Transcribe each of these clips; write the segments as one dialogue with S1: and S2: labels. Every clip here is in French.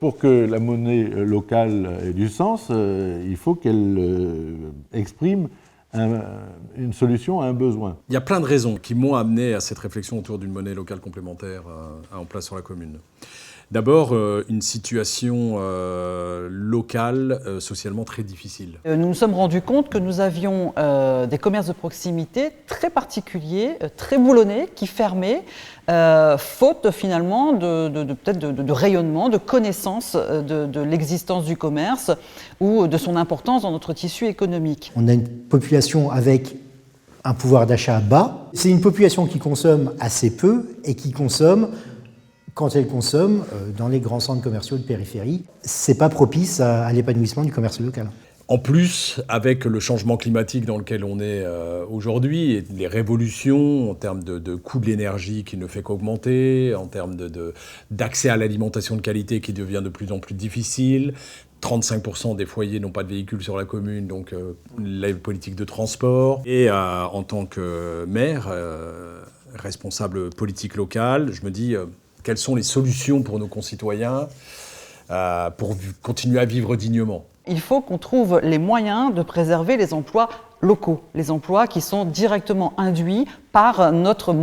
S1: Pour que la monnaie locale ait du sens, il faut qu'elle exprime une solution à un besoin.
S2: Il y a plein de raisons qui m'ont amené à cette réflexion autour d'une monnaie locale complémentaire en place sur la commune. D'abord, une situation locale, socialement très difficile.
S3: Nous nous sommes rendus compte que nous avions des commerces de proximité très particuliers, très boulonnés, qui fermaient, faute finalement peut-être de rayonnement, de connaissance de l'existence du commerce ou de son importance dans notre tissu économique.
S4: On a une population avec un pouvoir d'achat bas. C'est une population qui consomme assez peu et qui consomme, quand elle consomme, dans les grands centres commerciaux de périphérie. C'est pas propice à l'épanouissement du commerce local.
S2: En plus, avec le changement climatique dans lequel on est aujourd'hui, et les révolutions en termes de coût de l'énergie qui ne fait qu'augmenter, en termes d'accès à l'alimentation de qualité qui devient de plus en plus difficile, 35% des foyers n'ont pas de véhicule sur la commune, donc la politique de transport. Et en tant que maire, responsable politique locale, je me dis quelles sont les solutions pour nos concitoyens pour continuer à vivre dignement.
S3: Il faut qu'on trouve les moyens de préserver les emplois locaux, les emplois qui sont directement induits par notre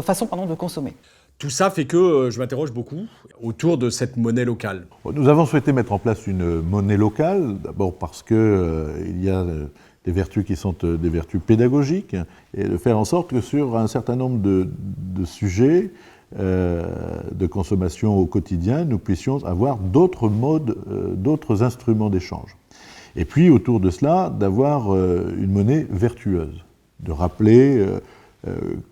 S3: façon de consommer.
S2: Tout ça fait que je m'interroge beaucoup autour de cette monnaie locale.
S1: Nous avons souhaité mettre en place une monnaie locale, d'abord parce qu'il y a des vertus qui sont des vertus pédagogiques, et de faire en sorte que sur un certain nombre de sujets de consommation au quotidien, nous puissions avoir d'autres modes, d'autres instruments d'échange. Et puis, autour de cela, d'avoir une monnaie vertueuse, de rappeler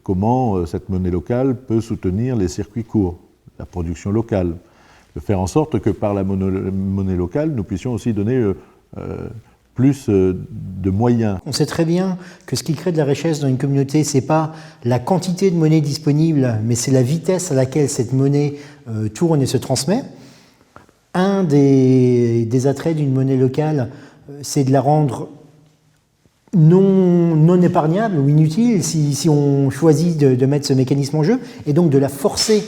S1: comment cette monnaie locale peut soutenir les circuits courts, la production locale, de faire en sorte que par la monnaie locale, nous puissions aussi donner plus de moyens.
S4: On sait très bien que ce qui crée de la richesse dans une communauté, c'est pas la quantité de monnaie disponible, mais c'est la vitesse à laquelle cette monnaie tourne et se transmet. Un des attraits d'une monnaie locale, c'est de la rendre non épargnable ou inutile si on choisit de mettre ce mécanisme en jeu, et donc de la forcer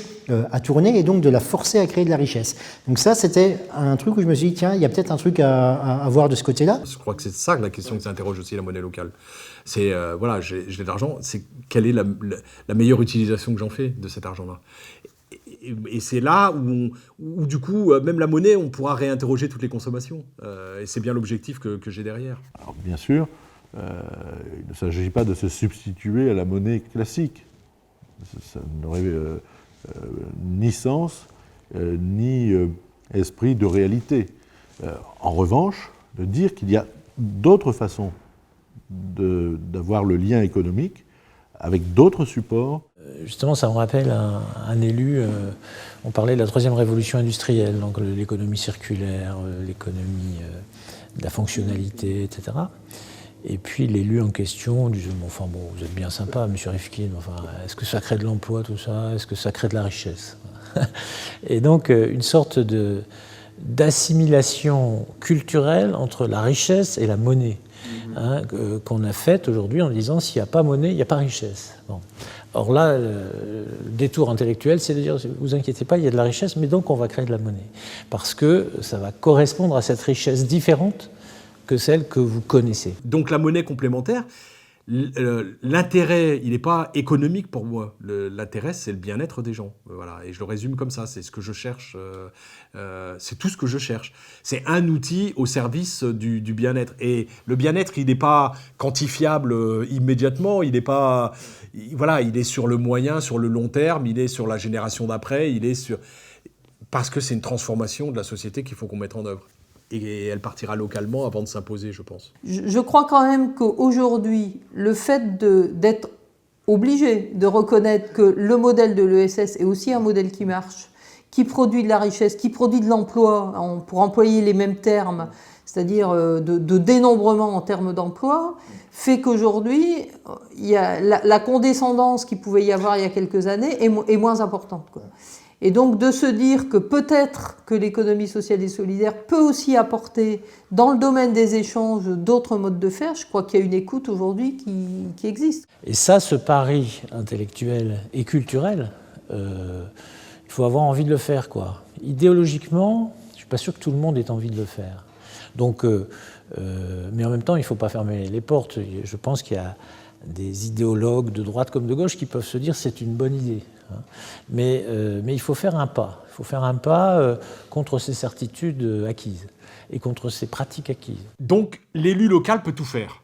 S4: à tourner et donc de la forcer à créer de la richesse. Donc ça, c'était un truc où je me suis dit, tiens, il y a peut-être un truc à voir de ce côté-là.
S2: Je crois que c'est ça la question qui s'interroge aussi la monnaie locale. C'est, voilà, j'ai de l'argent, c'est quelle est la meilleure utilisation que j'en fais de cet argent-là. Et c'est là où du coup, même la monnaie, on pourra réinterroger toutes les consommations. Et c'est bien l'objectif que j'ai derrière.
S1: Alors, bien sûr, il ne s'agit pas de se substituer à la monnaie classique. Ça n'aurait ni sens, ni esprit de réalité. En revanche, de dire qu'il y a d'autres façons d'avoir le lien économique avec d'autres supports.
S5: Justement, ça me rappelle un élu, on parlait de la troisième révolution industrielle, donc l'économie circulaire, l'économie de la fonctionnalité, etc. Et puis l'élu en question disait, enfin bon, vous êtes bien sympa, monsieur Rifkin, enfin, est-ce que ça crée de l'emploi tout ça? Est-ce que ça crée de la richesse? Et donc une sorte d'assimilation culturelle entre la richesse et la monnaie, qu'on a faite aujourd'hui en disant s'il n'y a pas monnaie, il n'y a pas richesse. Bon. Or là, le détour intellectuel, c'est de dire, vous inquiétez pas, il y a de la richesse, mais donc on va créer de la monnaie. Parce que ça va correspondre à cette richesse différente que celle que vous connaissez.
S2: Donc la monnaie complémentaire, l'intérêt, il n'est pas économique pour moi. L'intérêt, c'est le bien-être des gens. Voilà. Et je le résume comme ça, c'est ce que je cherche. C'est tout ce que je cherche. C'est un outil au service du bien-être. Et le bien-être, il n'est pas quantifiable immédiatement. Il n'est pas... Voilà, il est sur le moyen, sur le long terme. Il est sur la génération d'après. Il est sur... Parce que c'est une transformation de la société qu'il faut qu'on mette en œuvre. Et elle partira localement avant de s'imposer, je pense.
S6: Je crois quand même qu'aujourd'hui, le fait d'être obligé de reconnaître que le modèle de l'ESS est aussi un modèle qui marche, qui produit de la richesse, qui produit de l'emploi, pour employer les mêmes termes, c'est-à-dire de dénombrement en termes d'emploi, fait qu'aujourd'hui, la condescendance qu'il pouvait y avoir il y a quelques années est moins importante, quoi. Et donc de se dire que peut-être que l'économie sociale et solidaire peut aussi apporter dans le domaine des échanges d'autres modes de faire, je crois qu'il y a une écoute aujourd'hui qui existe.
S5: Et ça, ce pari intellectuel et culturel, il faut avoir envie de le faire, quoi. idéologiquement, je ne suis pas sûr que tout le monde ait envie de le faire. Donc, mais en même temps, il ne faut pas fermer les portes. Je pense qu'il y a des idéologues de droite comme de gauche qui peuvent se dire c'est une bonne idée. Mais il faut faire un pas. Il faut faire un pas contre ces certitudes acquises et contre ces pratiques acquises.
S2: Donc, l'élu local peut tout faire.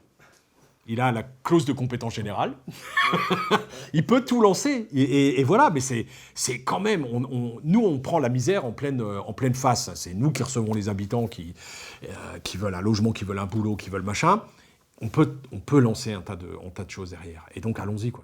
S2: Il a la clause de compétence générale. Il peut tout lancer. Et voilà, mais c'est quand même... nous, on prend la misère en pleine face. C'est nous qui recevons les habitants qui veulent un logement, qui veulent un boulot, qui veulent machin. On peut lancer un tas de choses derrière. Et donc, allons-y, quoi.